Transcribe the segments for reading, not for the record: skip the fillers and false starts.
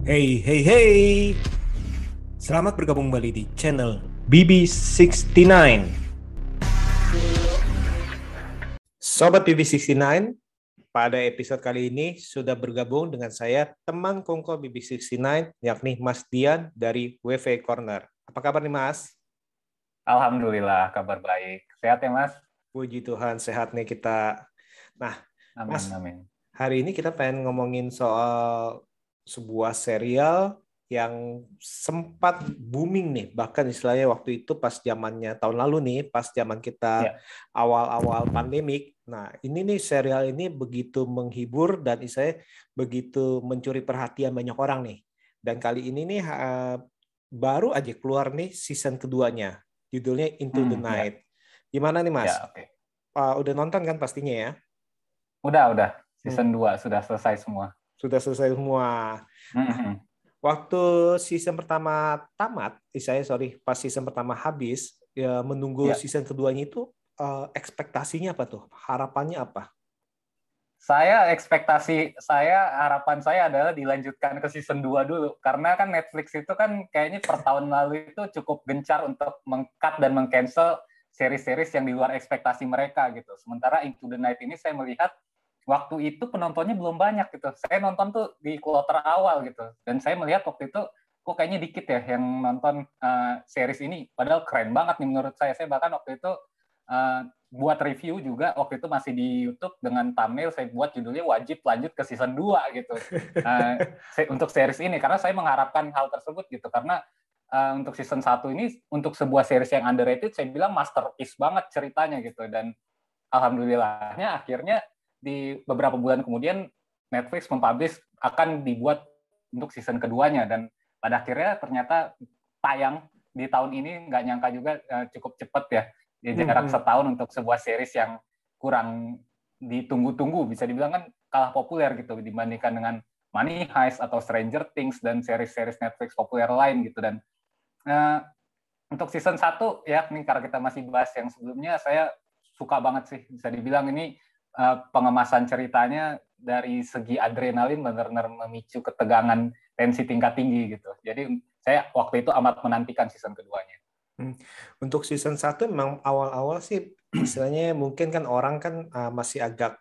Hey, hey, hey! Selamat bergabung kembali di channel BB69. Sobat BB69, pada episode kali ini sudah bergabung dengan saya, teman kongko BB69, yakni Mas Dian dari WV Corner. Apa kabar nih, Mas? Alhamdulillah, kabar baik. Sehat ya, Mas? Puji Tuhan, sehat nih kita. Nah, Amin, Mas, amin. hari ini kita pengen ngomongin soal sebuah serial yang sempat booming nih, bahkan istilahnya waktu itu pas zamannya tahun lalu nih, pas zaman kita Ya, awal-awal pandemik. Nah, ini nih serial ini begitu menghibur dan istilahnya begitu mencuri perhatian banyak orang nih. Dan kali ini nih baru aja keluar nih season keduanya, judulnya Into the ya, Night. Gimana nih Mas? ya, oke. Udah nonton kan pastinya ya? Udah. Hmm, Season 2 sudah selesai semua. sudah selesai semua. Nah, Hmm. waktu season pertama tamat, pas season pertama habis, ya menunggu Ya, season keduanya itu ekspektasinya apa tuh? Harapannya apa? harapan saya adalah dilanjutkan ke season 2 dulu. Karena kan Netflix itu kan kayaknya per tahun lalu itu cukup gencar untuk meng-cut dan meng-cancel series-series yang di luar ekspektasi mereka gitu. Sementara Into the Night ini saya melihat waktu itu penontonnya belum banyak gitu. Saya nonton tuh di kloter awal gitu. Dan saya melihat waktu itu kok kayaknya dikit ya yang nonton series ini. Padahal keren banget nih menurut saya. Saya bahkan waktu itu buat review juga waktu itu masih di YouTube dengan thumbnail saya buat judulnya wajib lanjut ke season 2 gitu. Uh, untuk series ini karena saya mengharapkan hal tersebut gitu karena untuk season 1 ini untuk sebuah series yang underrated saya bilang masterpiece banget ceritanya gitu dan alhamdulillahnya akhirnya di beberapa bulan kemudian Netflix mempublish akan dibuat untuk season keduanya dan pada akhirnya ternyata tayang di tahun ini nggak nyangka juga cukup cepat ya di jarak setahun untuk sebuah series yang kurang ditunggu-tunggu bisa dibilang kan kalah populer gitu dibandingkan dengan Money Heist atau Stranger Things dan series-series Netflix populer lain gitu dan uh, untuk season 1 ya nih karena kita masih bahas yang sebelumnya saya suka banget sih bisa dibilang ini pengemasan ceritanya dari segi adrenalin benar-benar memicu ketegangan tensi tingkat tinggi gitu. Jadi saya waktu itu amat menantikan season keduanya. Untuk season satu memang awal-awal sih istilahnya mungkin kan orang kan masih agak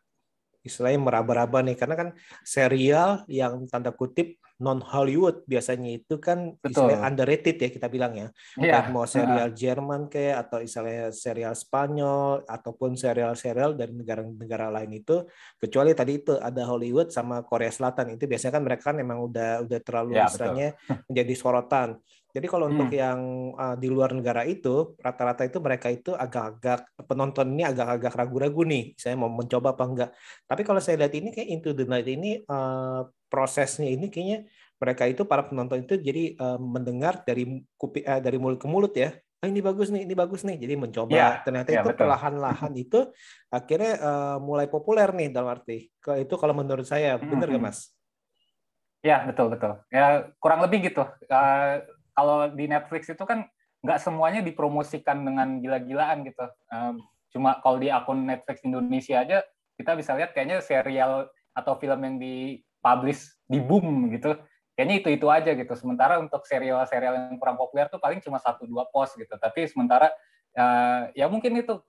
istilahnya meraba-raba nih karena kan serial yang tanda kutip non Hollywood biasanya itu kan istilahnya Betul. underrated ya kita bilang ya, baik Iya. mau serial Jerman kayak atau istilahnya serial Spanyol ataupun serial-serial dari negara-negara lain itu, kecuali tadi itu ada Hollywood sama Korea Selatan itu biasanya kan mereka kan emang udah terlalu Ya, betul. istilahnya menjadi sorotan. Jadi kalau untuk yang di luar negara itu rata-rata itu mereka itu agak-agak penonton ini agak-agak ragu-ragu nih, saya mau mencoba apa enggak. Tapi kalau saya lihat ini kayak Into the Night ini prosesnya ini kayaknya mereka itu para penonton itu jadi mendengar dari mulut ke mulut ya. Oh, ini bagus nih, ini bagus nih. Jadi mencoba. Iya, Ternyata ya itu betul. perlahan-lahan itu akhirnya mulai populer nih dalam arti. Itu kalau menurut saya benar gak Mas? Ya, betul betul. Ya kurang lebih gitu. Kalau di Netflix itu kan nggak semuanya dipromosikan dengan gila-gilaan gitu. Cuma kalau di akun Netflix Indonesia aja kita bisa lihat kayaknya serial atau film yang dipublish di boom gitu. Kayaknya itu aja gitu. Sementara untuk serial-serial yang kurang populer tuh paling cuma satu dua post gitu. Tapi sementara ya mungkin itu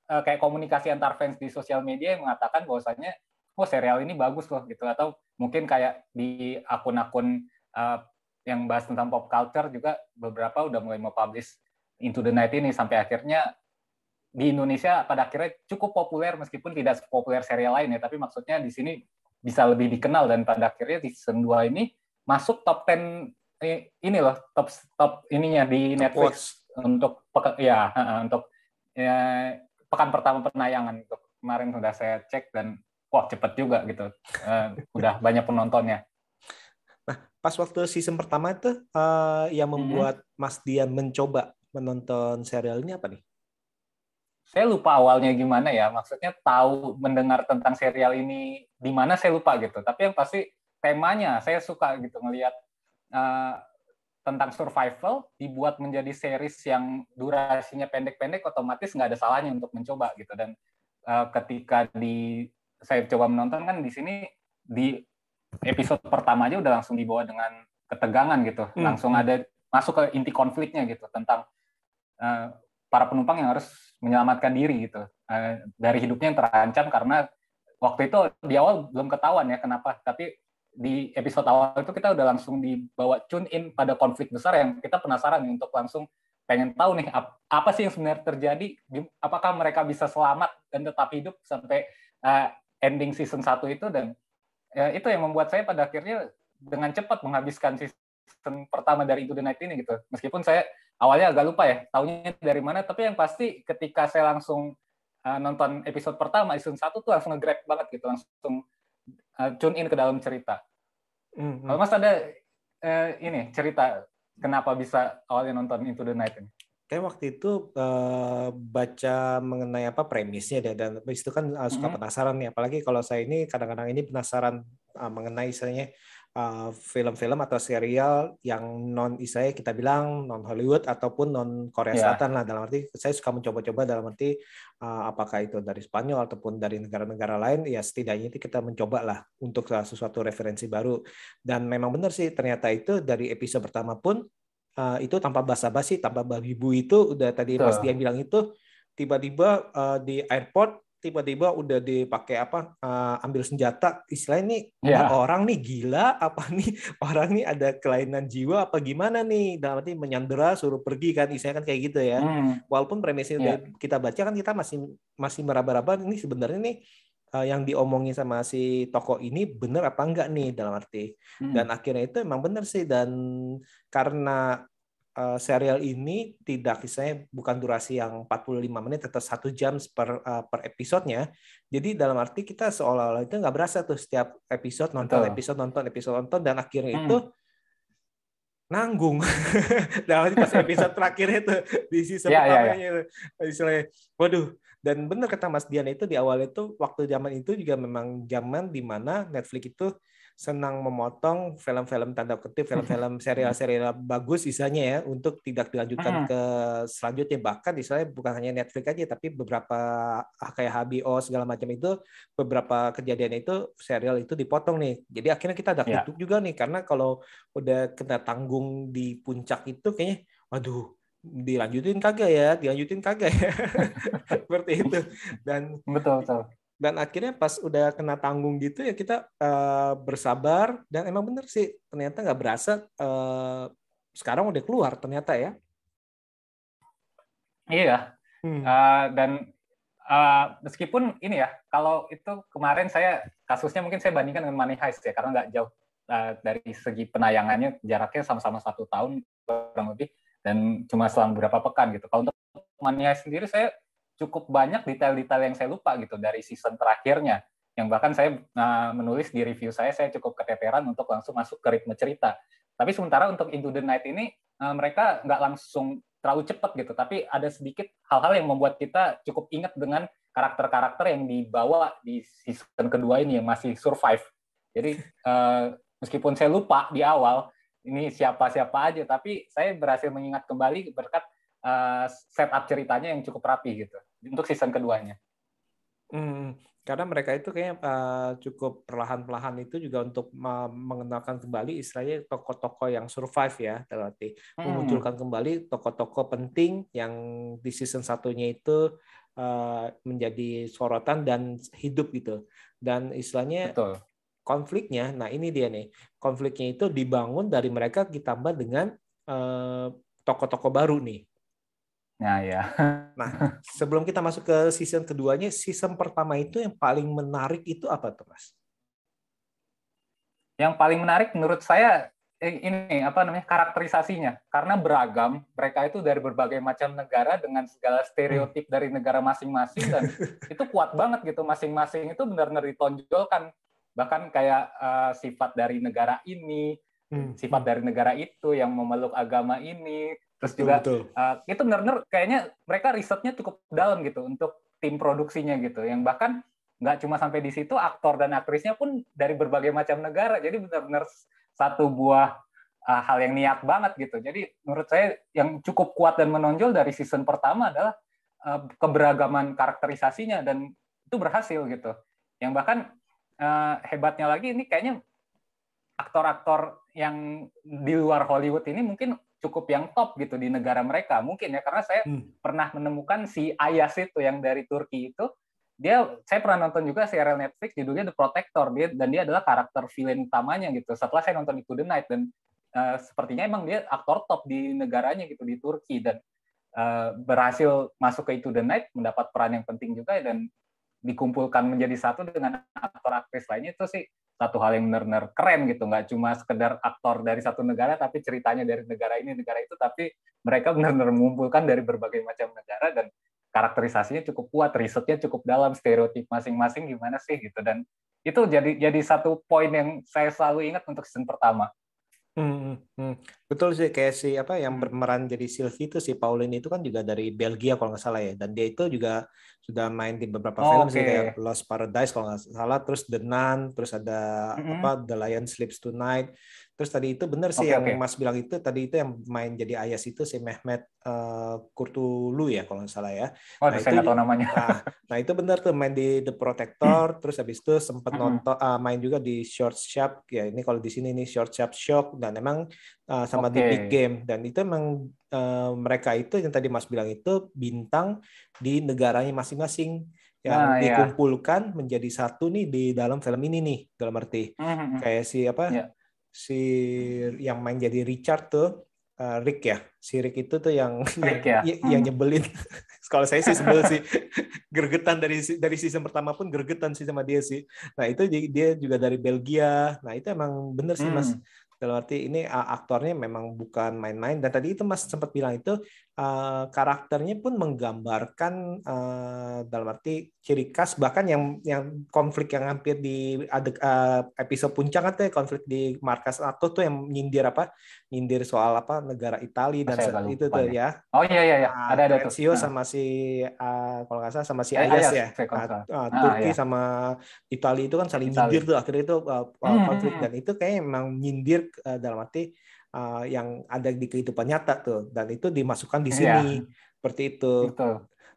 kayak komunikasi antar fans di sosial media yang mengatakan bahwasanya oh serial ini bagus loh gitu atau mungkin kayak di akun-akun yang bahas tentang pop culture juga beberapa udah mulai mempublish Into the Night ini sampai akhirnya di Indonesia pada akhirnya cukup populer meskipun tidak sepopuler serial lain ya tapi maksudnya di sini bisa lebih dikenal dan pada akhirnya di season 2 ini masuk top 10 ini loh top top ininya di Top Netflix Watch. untuk ya untuk ya, pekan pertama penayangan untuk kemarin sudah saya cek dan wah cepet juga gitu udah banyak penontonnya. Nah, pas waktu season pertama itu yang Mm-hmm. membuat Mas Dian mencoba menonton serial ini apa nih? Saya lupa awalnya gimana ya, maksudnya tahu mendengar tentang serial ini di mana saya lupa gitu. Tapi yang pasti temanya saya suka gitu ngelihat uh, tentang survival dibuat menjadi series yang durasinya pendek-pendek, otomatis nggak ada salahnya untuk mencoba gitu. Dan ketika saya coba menonton kan di sini di episode pertama aja udah langsung dibawa dengan ketegangan gitu, langsung ada masuk ke inti konfliknya gitu tentang para penumpang yang harus menyelamatkan diri gitu dari hidupnya yang terancam karena waktu itu di awal belum ketahuan ya kenapa, tapi di episode awal itu kita udah langsung dibawa tune in pada konflik besar yang kita penasaran nih, untuk langsung pengen tahu nih apa sih yang sebenarnya terjadi, apakah mereka bisa selamat dan tetap hidup sampai ending season 1 itu. Dan itu yang membuat saya pada akhirnya dengan cepat menghabiskan season pertama dari Into the Night ini gitu. Meskipun saya awalnya agak lupa ya taunya dari mana, tapi yang pasti ketika saya langsung nonton episode pertama season 1 tuh langsung nge-grab banget gitu, langsung tune in ke dalam cerita. Kalau Mas ada ini cerita kenapa bisa awalnya nonton Into the Night ini? Kayak waktu itu baca mengenai apa premisnya deh, dan habis itu kan suka penasaran nih, apalagi kalau saya ini kadang-kadang ini penasaran mengenai misalnya film-film atau serial yang non istilahnya kita bilang non Hollywood ataupun non Korea Selatan lah, dalam arti saya suka mencoba-coba, dalam arti apakah itu dari Spanyol ataupun dari negara-negara lain, ya setidaknya itu kita mencoba lah untuk sesuatu referensi baru. Dan memang benar sih ternyata itu dari episode pertama pun itu tanpa basa-basi, tanpa babi bu, itu udah tadi Mas Dian bilang itu tiba-tiba di airport tiba-tiba udah dipakai apa ambil senjata, istilahnya ini orang nih gila apa nih, orang nih ada kelainan jiwa apa gimana nih, dalam arti menyandera suruh pergi kan, istilahnya kan kayak gitu ya. Walaupun premisnya kita baca kan kita masih meraba-raba ini sebenarnya nih yang diomongin sama si tokoh ini bener apa enggak nih, dalam arti. Dan akhirnya itu emang bener sih, dan karena serial ini tidak, misalnya bukan durasi yang 45 menit atau 1 jam per episodenya, jadi dalam arti kita seolah-olah itu nggak berasa tuh setiap episode nonton, episode nonton, dan akhirnya itu nanggung. Dalam arti pas episode terakhirnya itu di season pertamanya itu, istilahnya, waduh. Dan benar kata Mas Dian itu di awal itu, waktu zaman itu juga memang zaman di mana Netflix itu senang memotong film-film tanda kutip, film-film serial-serial bagus misalnya ya, untuk tidak dilanjutkan ke selanjutnya. Bahkan misalnya bukan hanya Netflix aja, tapi beberapa kayak HBO segala macam itu, beberapa kejadian itu serial itu dipotong nih. Jadi akhirnya kita ada tutup juga nih, karena kalau udah kena tanggung di puncak itu kayaknya, waduh, dilanjutin kagak ya, seperti itu. Dan betul. Dan akhirnya pas udah kena tanggung gitu ya kita bersabar, dan emang bener sih ternyata nggak berasa sekarang udah keluar ternyata ya. Iya. Dan meskipun ini ya, kalau itu kemarin kasusnya mungkin saya bandingkan dengan Money Heist ya, karena nggak jauh dari segi penayangannya, jaraknya sama-sama 1 tahun kurang lebih, dan cuma selang beberapa pekan gitu. Kalau untuk Money Heist sendiri saya cukup banyak detail-detail yang saya lupa gitu dari season terakhirnya, yang bahkan saya menulis di review saya cukup keteteran untuk langsung masuk ke ritme cerita. Tapi sementara untuk Into the Night ini mereka nggak langsung terlalu cepat gitu, tapi ada sedikit hal-hal yang membuat kita cukup ingat dengan karakter-karakter yang dibawa di season kedua ini yang masih survive. Jadi meskipun saya lupa di awal ini siapa-siapa aja, tapi saya berhasil mengingat kembali berkat setup ceritanya yang cukup rapi gitu untuk season keduanya. Karena mereka itu kayaknya cukup perlahan-lahan itu juga untuk mengenalkan kembali istilahnya tokoh-tokoh yang survive ya, berarti memunculkan kembali tokoh-tokoh penting yang di season satunya itu menjadi sorotan dan hidup gitu. Dan istilahnya konfliknya, nah ini dia nih, konfliknya itu dibangun dari mereka ditambah dengan tokoh-tokoh baru nih. Nah, ya. Nah, sebelum kita masuk ke season keduanya, season pertama itu yang paling menarik itu apa tuh, Mas? Yang paling menarik menurut saya ini karakterisasinya, karena beragam, mereka itu dari berbagai macam negara dengan segala stereotip dari negara masing-masing, dan itu kuat banget gitu, masing-masing itu benar-benar ditonjolkan, bahkan kayak sifat dari negara ini, sifat dari negara itu yang memeluk agama ini. Terus juga itu benar-benar kayaknya mereka risetnya cukup dalam gitu untuk tim produksinya gitu, yang bahkan nggak cuma sampai di situ, aktor dan aktrisnya pun dari berbagai macam negara, jadi benar-benar satu buah hal yang niat banget gitu. Jadi menurut saya yang cukup kuat dan menonjol dari season pertama adalah keberagaman karakterisasinya, dan itu berhasil gitu. Yang bahkan hebatnya lagi, ini kayaknya aktor-aktor yang di luar Hollywood ini mungkin cukup yang top gitu di negara mereka mungkin ya, karena saya pernah menemukan si Ayas itu yang dari Turki itu, saya pernah nonton juga serial Netflix judulnya The Protector, dan dia adalah karakter villain utamanya gitu. Setelah saya nonton Into the Night, dan sepertinya emang dia aktor top di negaranya gitu, di Turki, dan berhasil masuk ke Into the Night, mendapat peran yang penting juga, dan dikumpulkan menjadi satu dengan aktor aktris lainnya. Itu sih satu hal yang benar-benar keren gitu, nggak cuma sekedar aktor dari satu negara tapi ceritanya dari negara ini negara itu, tapi mereka benar-benar mengumpulkan dari berbagai macam negara, dan karakterisasinya cukup kuat, risetnya cukup dalam, stereotip masing-masing gimana sih gitu, dan itu jadi satu poin yang saya selalu ingat untuk season pertama. Betul sih, kayak si apa yang berperan jadi Sylvie itu, si Pauline itu kan juga dari Belgia kalau nggak salah ya, dan dia itu juga sudah main di beberapa film sih, kayak Lost Paradise kalau nggak salah, terus The Nun, terus ada apa The Lion Sleeps Tonight. Terus tadi itu benar sih yang Mas bilang itu, tadi itu yang main jadi Ayas itu si Mehmet Kurtulu ya kalau nggak salah ya. Nah, saya nggak tahu namanya. Nah itu benar tuh, main di The Protector, terus habis itu sempat nonton main juga di Short Sharp ya, ini kalau di sini nih Short Sharp Shock, dan emang sama di Big Game, dan itu emang mereka itu yang tadi Mas bilang itu bintang di negaranya masing-masing yang dikumpulkan menjadi satu nih di dalam film ini nih, dalam arti kayak si apa si yang main jadi Richard tuh Rick ya, si Rick itu tuh yang yang nyebelin. Kalau saya sih sebel sih, gergetan dari season pertama pun gergetan sih sama dia sih. Nah itu dia juga dari Belgia. Nah itu emang bener sih Mas. Dalam arti ini aktornya memang bukan main-main, dan tadi itu Mas sempat bilang itu karakternya pun menggambarkan dalam arti ciri khas, bahkan yang konflik yang hampir di episode puncak kan tuh konflik di markas NATO tuh yang nyindir soal apa negara Italia dan itu tuh ya. Oh iya ada Terenzio sama si kalau nggak salah sama si Ayas ya. Turki sama Italia itu kan saling nyindir tuh, akhirnya itu konflik, dan itu kayaknya memang nyindir dalam arti yang ada di kehidupan nyata tuh, dan itu dimasukkan di sini seperti itu.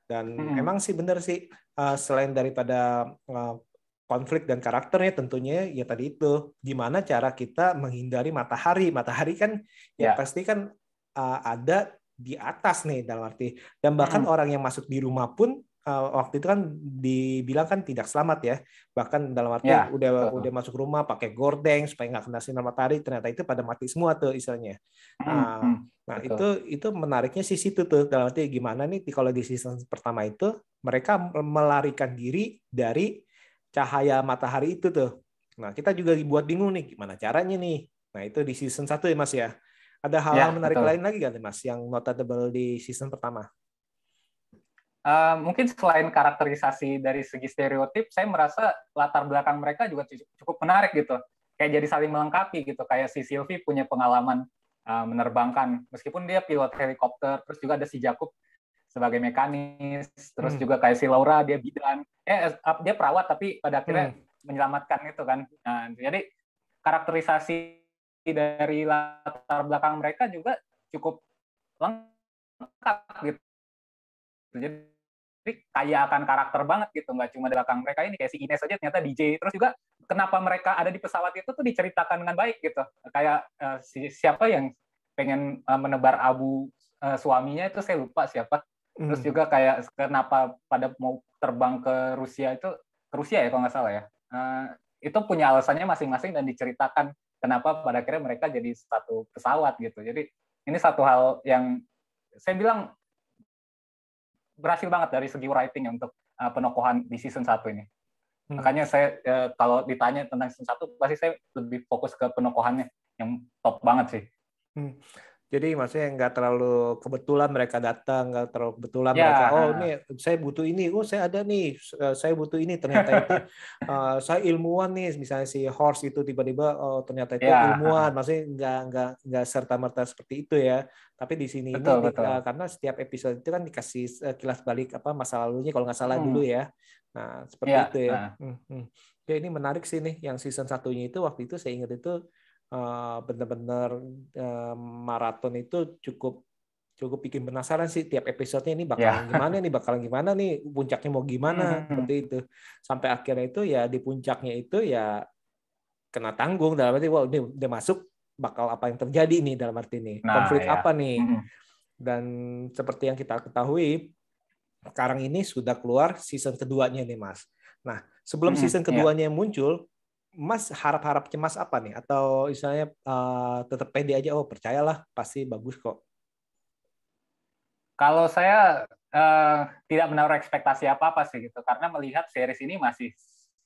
Dan emang sih benar sih, selain daripada konflik dan karakternya tentunya ya tadi itu gimana cara kita menghindari matahari kan ya pasti kan ada di atas nih dalam arti, dan bahkan orang yang masuk di rumah pun waktu itu kan dibilang kan tidak selamat ya, bahkan dalam arti udah masuk rumah pakai gordeng supaya nggak kena sinar matahari, ternyata itu pada mati semua tuh istilahnya. Nah itu menariknya sih situ tuh, dalam arti gimana nih kalau di season pertama itu mereka melarikan diri dari cahaya matahari itu tuh. Nah kita juga dibuat bingung nih gimana caranya nih. Nah itu di season 1 ya Mas ya. Ada hal-hal menarik lain lagi nggak Mas yang notable di season pertama? Mungkin selain karakterisasi dari segi stereotip, saya merasa latar belakang mereka juga cukup menarik gitu. Kayak jadi saling melengkapi gitu. Kayak si Sylvie punya pengalaman menerbangkan, meskipun dia pilot helikopter, terus juga ada si Jakub sebagai mekanis, terus juga kayak si Laura dia bidan, dia perawat tapi pada akhirnya menyelamatkan itu kan. Nah, jadi karakterisasi dari latar belakang mereka juga cukup lengkap gitu. Jadi kaya akan karakter banget gitu, nggak cuma di belakang mereka ini, kayak si Ines aja ternyata DJ, terus juga kenapa mereka ada di pesawat itu tuh diceritakan dengan baik gitu, kayak siapa yang pengen menebar abu suaminya itu saya lupa siapa, terus juga kayak kenapa pada mau terbang ke Rusia ya kalau nggak salah ya, itu punya alasannya masing-masing dan diceritakan kenapa pada akhirnya mereka jadi satu pesawat gitu. Jadi ini satu hal yang saya bilang berhasil banget dari segi writing untuk penokohan di season 1 ini. Makanya saya kalau ditanya tentang season 1 pasti saya lebih fokus ke penokohannya yang top banget sih. Jadi maksudnya nggak terlalu kebetulan mereka datang, nggak terlalu kebetulan mereka, oh ini saya butuh ini, oh saya ada nih, saya butuh ini, ternyata itu saya ilmuwan nih, misalnya si Horse itu tiba-tiba oh ternyata itu ilmuwan, maksudnya nggak serta-merta seperti itu ya. Tapi di sini betul. Karena setiap episode itu kan dikasih kilas balik apa masa lalunya kalau nggak salah dulu ya. Nah seperti itu ya. Ya ini menarik sih nih, yang season satunya itu waktu itu saya ingat itu benar-benar maraton itu cukup bikin penasaran sih, tiap episodenya ini bakalan gimana nih puncaknya mau gimana seperti itu, sampai akhirnya itu ya di puncaknya itu ya kena tanggung dalam arti wah ini udah masuk bakal apa yang terjadi nih dalam arti ini konflik ya. apa nih. Dan seperti yang kita ketahui sekarang ini sudah keluar season keduanya nih Mas. Nah sebelum season keduanya muncul, Mas harap-harap cemas apa nih? Atau misalnya tetap pede aja, oh percayalah pasti bagus kok. Kalau saya tidak menaruh ekspektasi apa-apa sih gitu, karena melihat series ini masih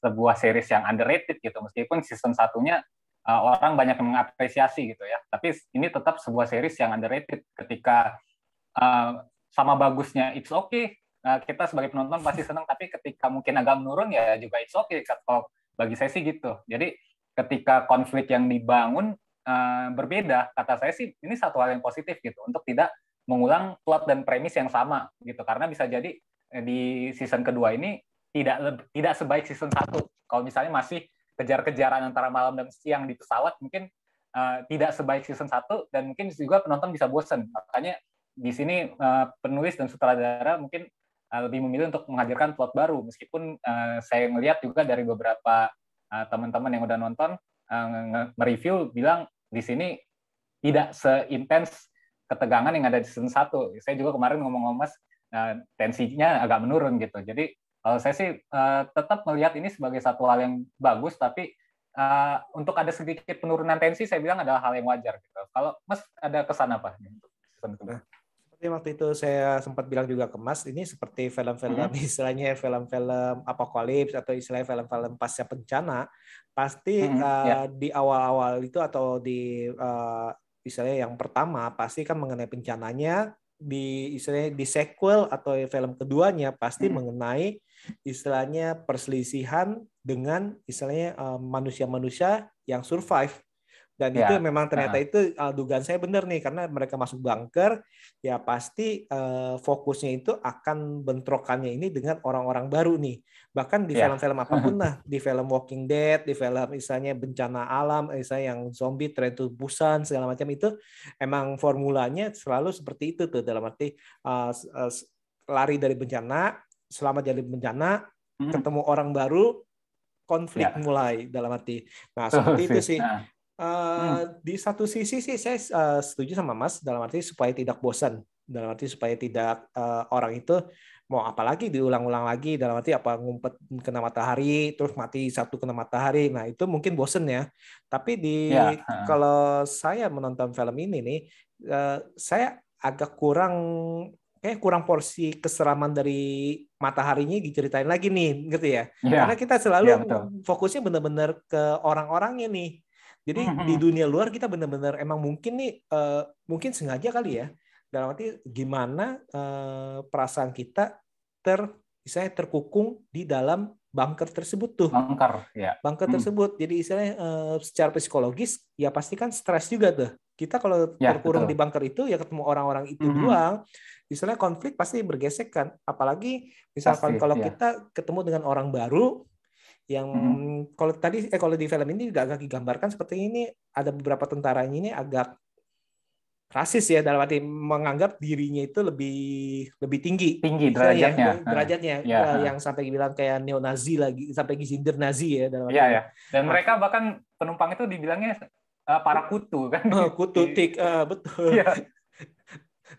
sebuah series yang underrated gitu, meskipun season satunya orang banyak yang mengapresiasi gitu ya, tapi ini tetap sebuah series yang underrated. Ketika sama bagusnya it's okay, kita sebagai penonton pasti senang, tapi ketika mungkin agak menurun ya juga it's okay. Kalau bagi saya sih gitu. Jadi ketika konflik yang dibangun berbeda, kata saya sih ini satu hal yang positif gitu, untuk tidak mengulang plot dan premis yang sama gitu, karena bisa jadi di season kedua ini tidak sebaik season 1. Kalau misalnya masih kejar-kejaran antara malam dan siang di pesawat, mungkin tidak sebaik season 1 dan mungkin juga penonton bisa bosan. Makanya di sini penulis dan sutradara mungkin lebih memilih untuk menghadirkan plot baru, meskipun saya melihat juga dari beberapa teman-teman yang udah nonton mereview bilang di sini tidak seintens ketegangan yang ada di season 1. Saya juga kemarin ngomong-ngomong Mas, tensinya agak menurun gitu. Jadi kalau saya sih tetap melihat ini sebagai satu hal yang bagus, tapi untuk ada sedikit penurunan tensi saya bilang adalah hal yang wajar gitu. Kalau Mas ada kesan apa untuk season kedua? Seperti waktu itu saya sempat bilang juga ke Mas, ini seperti film-film istilahnya film-film apokalips atau istilahnya film-film pasca bencana, pasti di awal-awal itu atau di istilahnya yang pertama pasti kan mengenai bencananya, di istilahnya di sequel atau film keduanya pasti mengenai istilahnya perselisihan dengan istilahnya manusia-manusia yang survive. Dan itu memang ternyata itu dugaan saya benar nih, karena mereka masuk bunker, ya pasti fokusnya itu akan bentrokannya ini dengan orang-orang baru nih. Bahkan di film-film apapun lah, di film Walking Dead, di film misalnya bencana alam, misalnya yang zombie, Train to Busan, segala macam itu, emang formulanya selalu seperti itu tuh, dalam arti lari dari bencana, selamat dari bencana, ketemu orang baru, konflik mulai, dalam arti. Nah seperti itu sih. Di satu sisi sih saya setuju sama Mas, dalam arti supaya tidak bosan, dalam arti supaya tidak orang itu mau apalagi diulang-ulang lagi, dalam arti apa ngumpet kena matahari terus mati satu kena matahari, nah itu mungkin bosen ya. Tapi kalau saya menonton film ini nih, saya agak kurang porsi keseraman dari mataharinya diceritain lagi nih, gitu ya. Karena kita selalu fokusnya benar-benar ke orang-orangnya nih. Jadi di dunia luar kita benar-benar emang mungkin nih mungkin sengaja kali ya, dalam arti gimana perasaan kita misalnya terkukung di dalam bunker tersebut tuh. Bunker tersebut. Jadi istilahnya secara psikologis ya pasti kan stres juga tuh. Kita kalau terkurung di bunker itu ya ketemu orang-orang itu doang. Istilahnya konflik pasti bergesek kan. Apalagi misalkan kalau kita ketemu dengan orang baru yang kalau di film ini juga agak digambarkan seperti ini, ada beberapa tentaranya ini agak rasis ya, dalam arti menganggap dirinya itu lebih tinggi derajatnya yang sampai bilang kayak neo-Nazi lagi, sampai gizinder Nazi ya dalam arti. Dan mereka bahkan penumpang itu dibilangnya para kutu kan. Kutu tik, betul.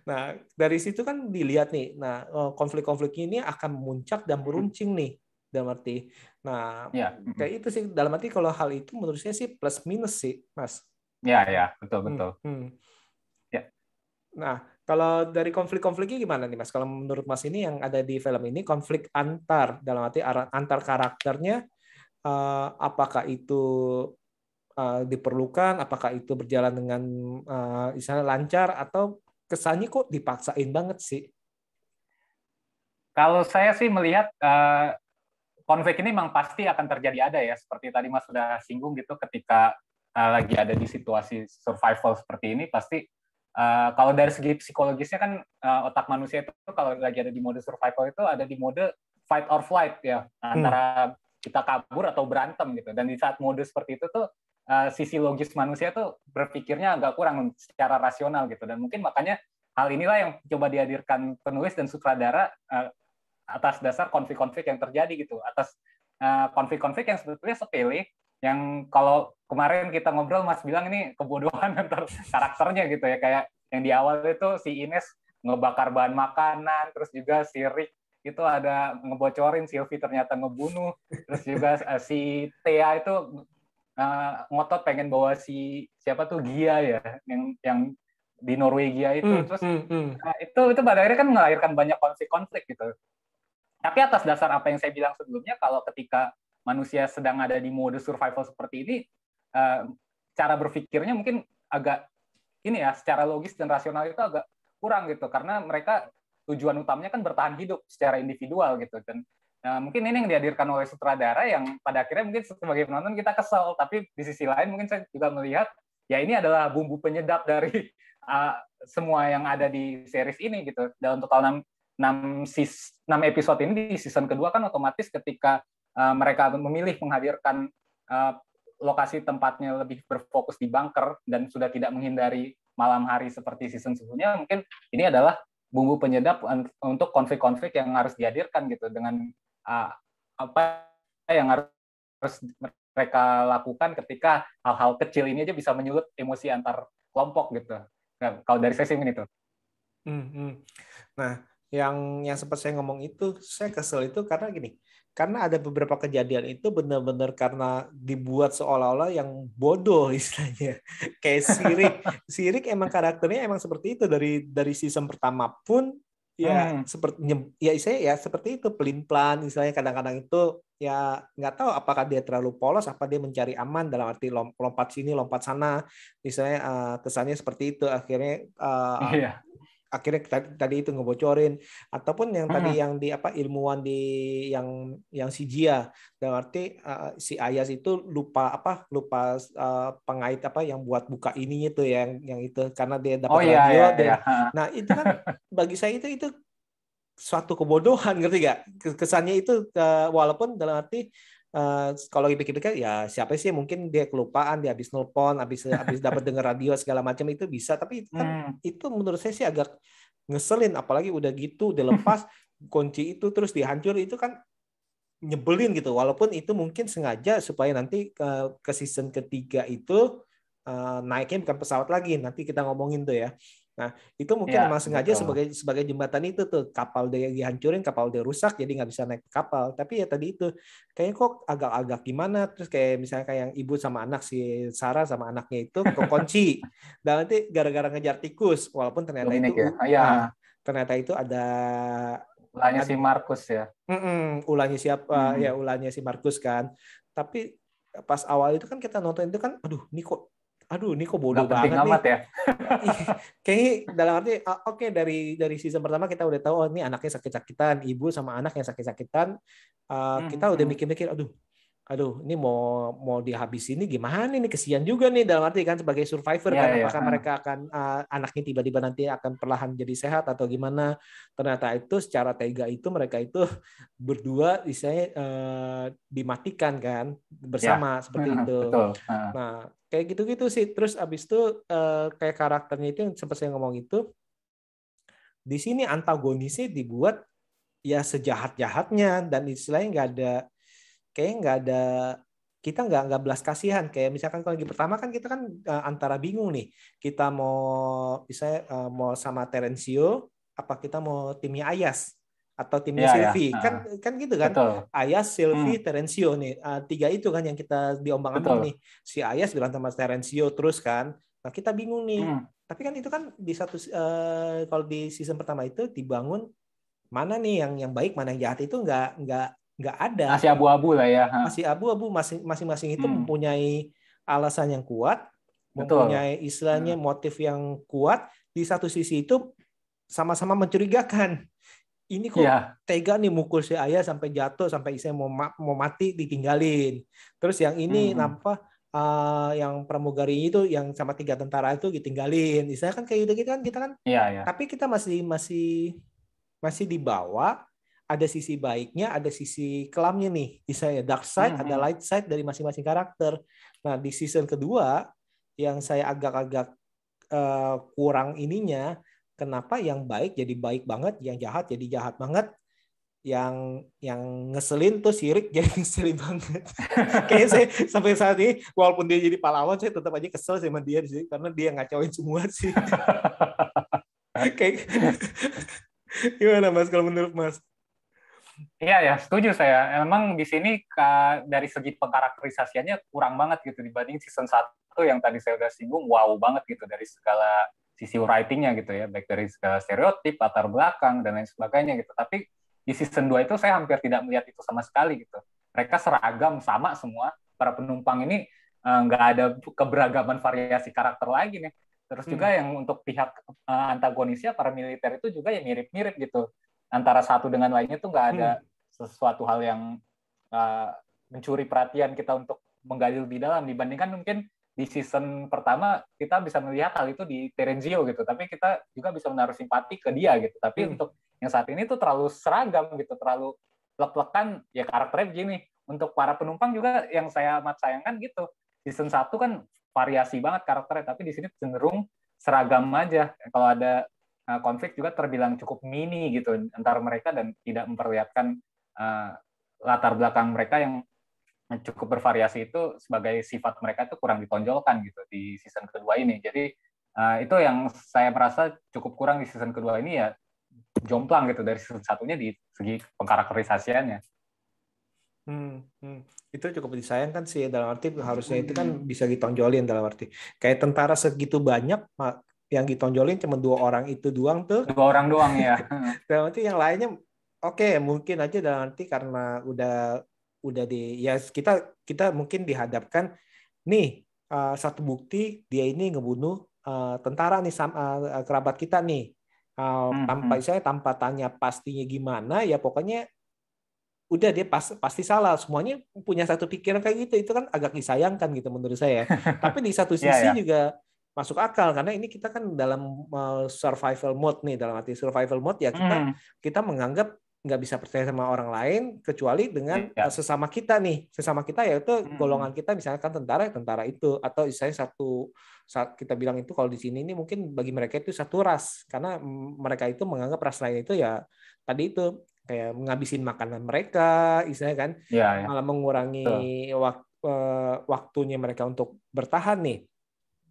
Nah, dari situ kan dilihat nih, nah konflik-konflik ini akan memuncak dan meruncing nih, dalam arti. Nah, kayak itu sih, dalam arti kalau hal itu menurut saya sih plus minus sih, Mas. Betul. Nah, kalau dari konflik-konfliknya gimana nih, Mas? Kalau menurut Mas ini yang ada di film ini konflik dalam arti antar karakternya, apakah itu diperlukan, apakah itu berjalan dengan misalnya lancar, atau kesannya kok dipaksain banget sih? Kalau saya sih melihat konflik ini memang pasti akan terjadi ya, seperti tadi Mas sudah singgung gitu, ketika lagi ada di situasi survival seperti ini, pasti kalau dari segi psikologisnya kan otak manusia itu kalau lagi ada di mode survival itu ada di mode fight or flight ya, antara kita kabur atau berantem gitu. Dan di saat mode seperti itu tuh sisi logis manusia tuh berpikirnya agak kurang secara rasional gitu. Dan mungkin makanya hal inilah yang coba dihadirkan penulis dan sutradara atas dasar konflik-konflik yang terjadi gitu, atas konflik-konflik yang sebetulnya sepele, yang kalau kemarin kita ngobrol Mas bilang ini kebodohan antar karakternya gitu ya, kayak yang di awal itu si Ines ngebakar bahan makanan, terus juga si Rick itu ada ngebocorin Sylvie ternyata ngebunuh, terus juga si Thea itu ngotot pengen bawa si siapa tuh Gia ya, yang di Norwegia itu, terus itu pada akhirnya kan melahirkan banyak konflik-konflik gitu. Tapi atas dasar apa yang saya bilang sebelumnya, kalau ketika manusia sedang ada di mode survival seperti ini, cara berpikirnya mungkin agak ini ya, secara logis dan rasional itu agak kurang gitu, karena mereka tujuan utamanya kan bertahan hidup secara individual gitu. Dan mungkin ini yang dihadirkan oleh sutradara yang pada akhirnya mungkin sebagai penonton kita kesel, tapi di sisi lain mungkin saya juga melihat ya ini adalah bumbu penyedap dari semua yang ada di series ini gitu. Dan untuk tahun 6 episode ini di season kedua kan otomatis ketika mereka memilih menghadirkan lokasi tempatnya lebih berfokus di bunker dan sudah tidak menghindari malam hari seperti season sebelumnya, mungkin ini adalah bumbu penyedap untuk konflik-konflik yang harus dihadirkan gitu, dengan apa yang harus mereka lakukan ketika hal-hal kecil ini aja bisa menyulut emosi antar kelompok gitu. Nah, kalau dari saya sih ini tuh. Nah, yang sempat saya ngomong itu, saya kesel itu karena gini, karena ada beberapa kejadian itu benar-benar karena dibuat seolah-olah yang bodoh istilahnya. Kayak Sirik emang karakternya emang seperti itu dari season pertama pun ya seperti ya saya ya seperti itu, pelin-pelan istilahnya, kadang-kadang itu ya nggak tahu apakah dia terlalu polos, apa dia mencari aman dalam arti lompat sini lompat sana, misalnya kesannya seperti itu, akhirnya tadi itu ngebocorin, ataupun yang tadi yang di ilmuwan di yang si Jia, dalam arti si Ayas itu lupa pengait yang buat buka ininya tuh yang itu karena dia dapat radio. Nah itu kan bagi saya itu suatu kebodohan, ngerti gak? Kesannya itu walaupun dalam arti kalau dipikir-pikir ya siapa sih, mungkin dia kelupaan, dia habis nelpon, habis dapat dengar radio segala macam, itu bisa, tapi kan itu menurut saya sih agak ngeselin, apalagi udah gitu udah lepas kunci itu terus dihancur, itu kan nyebelin gitu, walaupun itu mungkin sengaja supaya nanti ke season ketiga itu naiknya bukan pesawat lagi, nanti kita ngomongin tuh ya. Nah, itu mungkin memang sengaja sebagai jembatan itu tuh, kapal dia dihancurin, kapal dia rusak, jadi nggak bisa naik kapal. Tapi ya tadi itu, kayaknya kok agak-agak gimana, terus kayak misalnya kayak yang ibu sama anak, si Sarah sama anaknya itu kekunci, dan nanti gara-gara ngejar tikus, walaupun ternyata Dominik itu ternyata itu ada ulahnya si Markus ya. Ulahnya siapa? Ya ulahnya si Markus kan. Tapi pas awal itu kan kita nonton itu kan, aduh ini kok bodoh banget nih. Ya. Kayaknya dalam arti oke, dari season pertama kita udah tahu ini anaknya sakit-sakitan, ibu sama anak yang sakit-sakitan. Kita udah mikir-mikir, aduh ini mau dihabisin ini gimana, ini kesian juga nih dalam arti kan sebagai survivor kan, apakah mereka akan anaknya tiba-tiba nanti akan perlahan jadi sehat atau gimana. Ternyata itu secara tega itu mereka itu berdua istilahnya dimatikan kan bersama seperti itu. Betul. Nah kayak gitu-gitu sih. Terus abis itu kayak karakternya itu yang sempat saya ngomong itu, di sini antagonisnya dibuat ya sejahat-jahatnya, dan istilahnya kita nggak belas kasihan. Kayak misalkan kalau lagi pertama kan kita kan antara bingung nih, kita mau mau sama Terencio apa kita mau timnya Ayas atau timnya Sylvie. Kan gitu kan. Betul. Ayas, Sylvie, Terencio nih, tiga itu kan yang kita diombang-ambing nih. Si Ayas berantem sama Terencio terus kan, nah kita bingung nih. Tapi kan itu kan di kalau di season pertama itu dibangun mana nih yang baik, mana yang jahat, itu nggak ada. Masih abu-abu lah ya. Masih abu-abu, masing-masing itu mempunyai alasan yang kuat, mempunyai istilahnya motif yang kuat. Di satu sisi itu sama-sama mencurigakan. Ini kok tega nih mukul si Ayah sampai jatuh, sampai istilahnya mau mati ditinggalin. Terus yang ini yang pramugari itu yang sama 3 tentara itu ditinggalin. Istilahnya kan kayak gitu kan kita kan. Tapi kita masih dibawa, ada sisi baiknya, ada sisi kelamnya nih. Misalnya dark side, ada light side dari masing-masing karakter. Nah, di season kedua yang saya agak-agak kurang ininya, kenapa yang baik jadi baik banget, yang jahat jadi jahat banget. yang ngeselin tuh si Rick jadi ngeselin banget. Kayaknya saya sampai saat ini walaupun dia jadi pahlawan saya tetap aja kesel sama dia sih karena dia ngacauin semua sih. Kayak gimana Mas kalau menurut Mas? Iya ya, setuju saya. Emang di sini dari segi pengkarakterisasiannya kurang banget gitu dibanding season 1 yang tadi saya udah singgung, wow banget gitu dari segala sisi writing-nya gitu ya, baik dari segala stereotip, latar belakang, dan lain sebagainya gitu. Tapi di season 2 itu saya hampir tidak melihat itu sama sekali gitu. Mereka seragam, sama semua. Para penumpang ini nggak ada keberagaman variasi karakter lagi nih. Terus juga yang untuk pihak antagonisnya, para militer itu juga ya mirip-mirip gitu. Antara satu dengan lainnya tuh nggak ada sesuatu hal yang mencuri perhatian kita untuk menggali lebih dalam dibandingkan mungkin di season pertama kita bisa melihat hal itu di Terenzio gitu, tapi kita juga bisa menaruh simpati ke dia gitu. Tapi untuk yang saat ini tuh terlalu seragam gitu, terlalu plek-plekan ya karakternya begini. Untuk para penumpang juga yang saya amat sayangkan gitu. Season 1 kan variasi banget karakternya, tapi di sini cenderung seragam aja. Kalau ada konflik juga terbilang cukup mini gitu antara mereka dan tidak memperlihatkan latar belakang mereka yang cukup bervariasi itu sebagai sifat mereka itu kurang ditonjolkan gitu di season kedua ini. Jadi itu yang saya merasa cukup kurang di season kedua ini ya, jomplang gitu dari season satunya di segi pengkarakterisasiannya. Itu cukup disayangkan sih, dalam arti harusnya itu kan bisa ditonjolin, dalam arti kayak tentara segitu banyak yang ditonjolin cuma 2 orang itu doang tuh. 2 orang doang ya. Dalam arti yang lainnya oke, mungkin aja dalam arti karena udah di ya kita mungkin dihadapkan nih satu bukti dia ini ngebunuh tentara nih kerabat kita nih. Tanpa tanya pastinya gimana ya pokoknya udah dia pasti salah, semuanya punya satu pikiran kayak gitu, itu kan agak disayangkan gitu menurut saya. Tapi di satu sisi juga masuk akal karena ini kita kan dalam survival mode nih, dalam arti survival mode ya kita menganggap nggak bisa percaya sama orang lain kecuali dengan sesama kita yaitu golongan kita, misalkan tentara itu, atau misalnya saat kita bilang itu kalau di sini ini mungkin bagi mereka itu satu ras karena mereka itu menganggap ras lain itu ya tadi itu kayak menghabisin makanan mereka, istilahnya kan, malah mengurangi waktunya mereka untuk bertahan nih.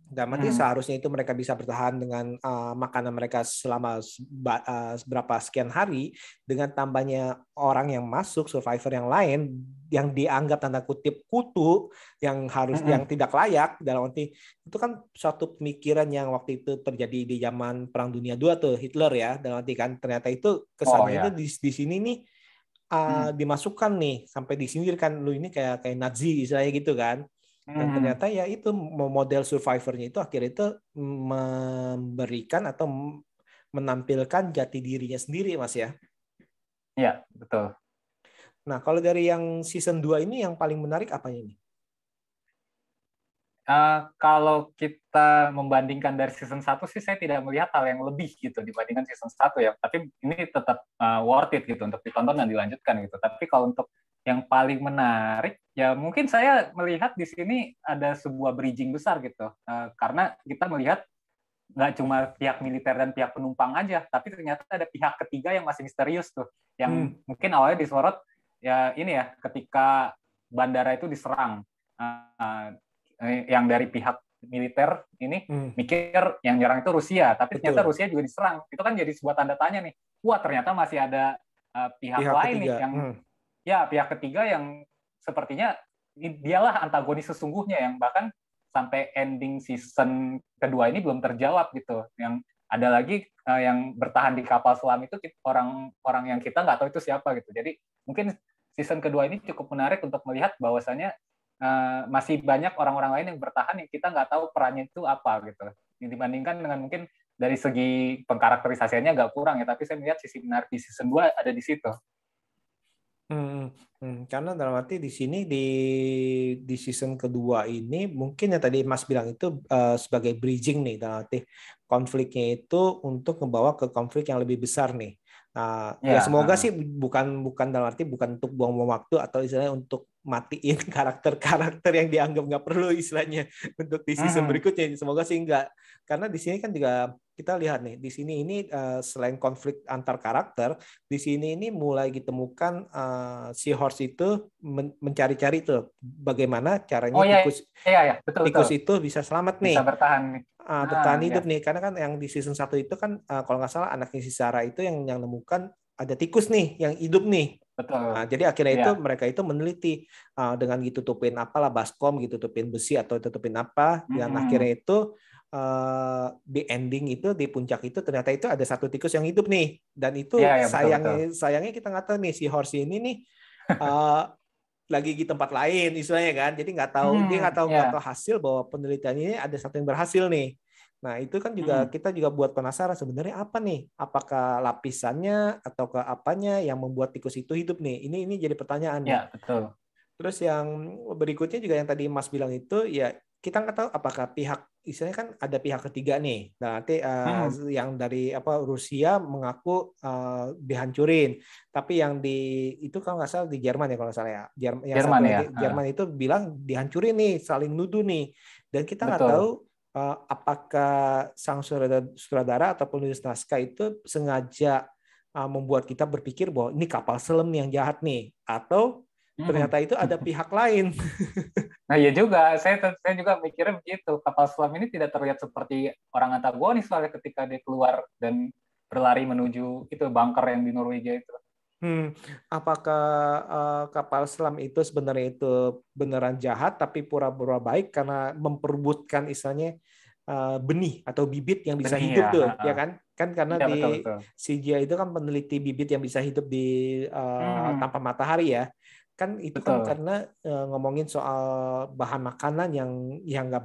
Dan nanti seharusnya itu mereka bisa bertahan dengan makanan mereka selama berapa sekian hari, dengan tambahnya orang yang masuk, survivor yang lain yang dianggap tanda kutip kutu, yang yang tidak layak, dalam arti itu kan suatu pemikiran yang waktu itu terjadi di zaman Perang Dunia II tuh, Hitler ya, dalam arti kan ternyata itu kesannya itu di sini nih dimasukkan nih sampai disindirkan, lu ini kayak Nazi istilahnya gitu kan. Dan ternyata ya itu model survivornya itu akhirnya itu memberikan atau menampilkan jati dirinya sendiri, Mas ya. Iya, betul. Nah, kalau dari yang season 2 ini yang paling menarik apanya ini? Kalau kita membandingkan dari season 1 sih saya tidak melihat hal yang lebih gitu dibandingkan season 1 ya. Tapi ini tetap worth it gitu untuk ditonton dan dilanjutkan gitu. Tapi kalau untuk yang paling menarik ya mungkin saya melihat di sini ada sebuah bridging besar gitu. Karena kita melihat nggak cuma pihak militer dan pihak penumpang aja, tapi ternyata ada pihak ketiga yang masih misterius tuh. Yang mungkin awalnya disorot ya ini ya, ketika bandara itu diserang. Yang dari pihak militer ini mikir yang nyerang itu Rusia, tapi ternyata Rusia juga diserang. Itu kan jadi sebuah tanda tanya nih. Wah, ternyata masih ada pihak lain ketiga nih yang pihak ketiga yang sepertinya dialah antagonis sesungguhnya, yang bahkan sampai ending season kedua ini belum terjawab gitu. Yang ada lagi yang bertahan di kapal selam itu orang-orang yang kita nggak tahu itu siapa gitu. Jadi mungkin season kedua ini cukup menarik untuk melihat bahwasannya masih banyak orang-orang lain yang bertahan yang kita nggak tahu perannya itu apa gitu. Dibandingkan dengan mungkin dari segi pengkarakterisasiannya agak kurang ya, tapi saya melihat sisi menarik di season 2 ada di situ. Karena dalam arti di sini di season kedua ini mungkin yang tadi Mas bilang itu sebagai bridging nih, dalam arti konfliknya itu untuk membawa ke konflik yang lebih besar nih. Ya semoga sih bukan dalam arti bukan untuk buang-buang waktu atau istilahnya untuk matiin karakter-karakter yang dianggap nggak perlu istilahnya untuk di season berikutnya. Semoga sih enggak, karena di sini kan juga kita lihat nih di sini ini selain konflik antar karakter, di sini ini mulai ditemukan si Horse itu mencari-cari tuh bagaimana caranya Oh iya, iya, betul, betul. tikus itu bisa selamat nih. Bisa bertahan nih. Bertahan hidup Ya. nih, karena kan yang di season 1 itu kan kalau nggak salah anaknya si Sarah itu yang nemukan ada tikus nih yang hidup nih. Betul. Jadi akhirnya Iya. itu mereka itu meneliti dengan ditutupin apalah baskom, ditutupin besi atau tutupin apa, dan akhirnya itu di ending itu di puncak itu ternyata itu ada satu tikus yang hidup nih, dan itu Iya, betul. sayangnya kita nggak tahu nih si Horsey ini nih lagi di tempat lain istilahnya kan, jadi nggak tahu hasil bahwa penelitian ini ada satu yang berhasil nih. Nah itu kan juga kita juga buat penasaran sebenarnya apa nih, apakah lapisannya atau ke apanya yang membuat tikus itu hidup nih, ini jadi pertanyaan nih. Ya, betul. Terus yang berikutnya juga yang tadi Mas bilang itu ya kita nggak tahu apakah pihak istilahnya kan ada pihak ketiga nih. Nah, nanti yang dari Rusia mengaku dihancurin, tapi yang itu kalau nggak salah di Jerman ya kalau nggak salah ya. Yang satu lagi Jerman itu bilang dihancurin nih, saling nuduh nih. Dan kita nggak tahu apakah sang sutradara atau penulis naskah itu sengaja membuat kita berpikir bahwa ini kapal selam nih yang jahat nih, atau ternyata itu ada pihak lain. Nah iya juga, saya juga mikirnya begitu. Kapal selam ini tidak terlihat seperti orang antagonis soalnya ketika dia keluar dan berlari menuju itu bunker yang di Norwegia itu. Apakah kapal selam itu sebenarnya itu beneran jahat tapi pura-pura baik karena memperebutkan istilahnya benih atau bibit yang bisa hidup tuh, ya kan? Kan karena di CGI itu kan peneliti bibit yang bisa hidup di tanpa matahari ya. Kan itu kan karena ngomongin soal bahan makanan yang nggak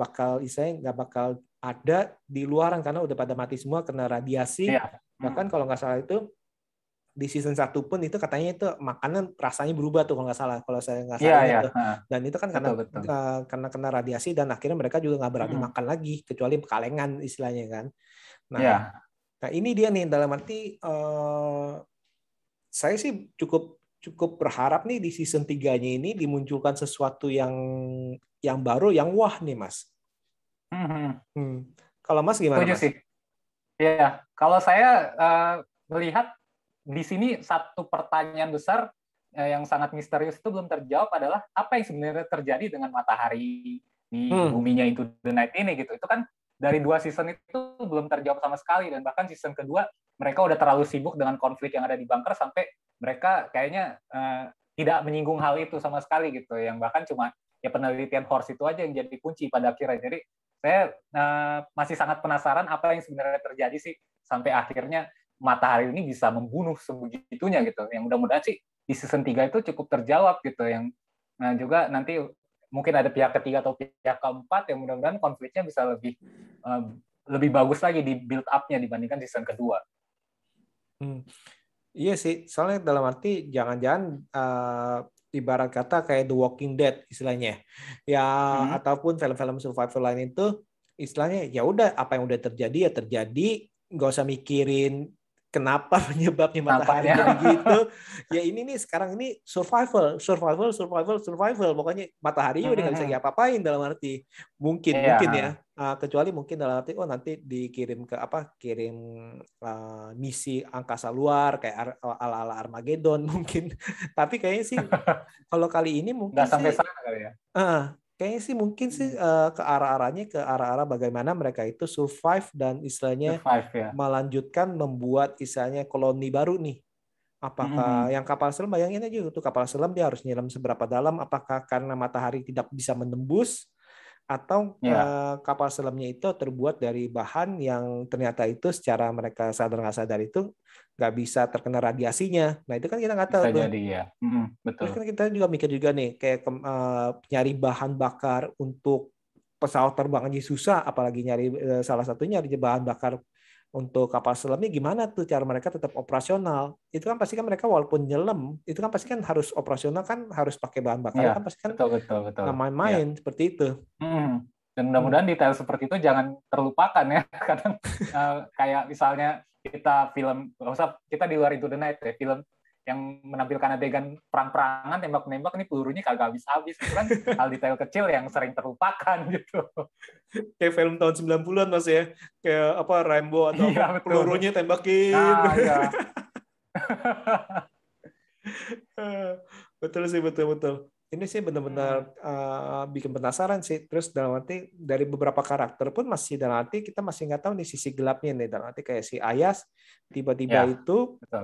bakal ada di luaran karena udah pada mati semua kena radiasi. Bahkan kalau nggak salah itu di season 1 pun itu katanya itu makanan rasanya berubah tuh kalau nggak salah, kalau saya nggak salah itu. Dan itu kan karena kena radiasi dan akhirnya mereka juga nggak berani makan lagi kecuali kalengan istilahnya kan. Nah ini dia nih dalam arti saya sih cukup berharap nih di season 3-nya ini dimunculkan sesuatu yang baru, yang wah nih Mas. Kalau Mas gimana Mas? Sih. Ya, kalau saya melihat di sini satu pertanyaan besar yang sangat misterius itu belum terjawab adalah apa yang sebenarnya terjadi dengan matahari di buminya Into the Night ini gitu. Itu kan dari 2 season itu belum terjawab sama sekali, dan bahkan season kedua mereka udah terlalu sibuk dengan konflik yang ada di bunker sampai mereka kayaknya tidak menyinggung hal itu sama sekali gitu, yang bahkan cuma ya penelitian Horse itu aja yang jadi kunci pada akhirnya. Jadi saya masih sangat penasaran apa yang sebenarnya terjadi sih sampai akhirnya matahari ini bisa membunuh sebegitunya gitu. Yang mudah-mudahan sih di season 3 itu cukup terjawab gitu, yang juga nanti mungkin ada pihak ketiga atau pihak keempat yang mudah-mudahan konfliknya bisa lebih bagus lagi di build up-nya dibandingkan season kedua. Iya sih, soalnya dalam arti jangan-jangan ibarat kata kayak The Walking Dead istilahnya, ya ataupun film-film survival lain itu istilahnya ya udah apa yang udah terjadi ya terjadi, nggak usah mikirin kenapa penyebabnya matahari jadi gitu. Ya ini nih sekarang ini survival. Pokoknya mataharinya udah nggak bisa diapa-apain dalam arti mungkin ya. Kecuali mungkin dalam arti nanti dikirim ke kirim misi angkasa luar kayak ala-ala Armageddon mungkin. Tapi kayaknya sih kalau kali ini mungkin nggak sampai sana kali ya. Kayaknya sih mungkin sih ke arah-arah bagaimana mereka itu survive dan istilahnya melanjutkan membuat istilahnya koloni baru nih. Apakah yang kapal selam, bayangin aja itu kapal selam dia harus nyelam seberapa dalam, apakah karena matahari tidak bisa menembus atau kapal selamnya itu terbuat dari bahan yang ternyata itu secara mereka sadar nggak sadar itu nggak bisa terkena radiasinya. Nah itu kan kita nggak tahu. Bisa jadi ya. Betul. Terus kan kita juga mikir juga nih kayak nyari bahan bakar untuk pesawat terbang aja susah, apalagi nyari salah satunya nyari bahan bakar untuk kapal selamnya gimana tuh cara mereka tetap operasional. Itu kan pasti kan mereka walaupun nyelam itu kan pasti kan harus operasional, kan harus pakai bahan bakar, kan pasti kan betul. nggak main-main seperti itu. Dan mudah-mudahan detail seperti itu jangan terlupakan ya. Kadang kayak misalnya kita di luar Into the Night ya, film yang menampilkan adegan perang-perangan, tembak-nembak, ini pelurunya kagak habis-habis. Itu kan hal detail kecil yang sering terlupakan gitu. Kayak film tahun 90-an Mas ya. Kayak apa Rambo atau Iya, apa betul. pelurunya tembakin. Nah, iya. Betul sih, betul. Ini sih benar-benar bikin penasaran sih. Terus dalam arti dari beberapa karakter pun masih dalam arti kita masih nggak tahu nih sisi gelapnya nih. Dalam arti kayak si Ayas tiba-tiba Ya, itu betul.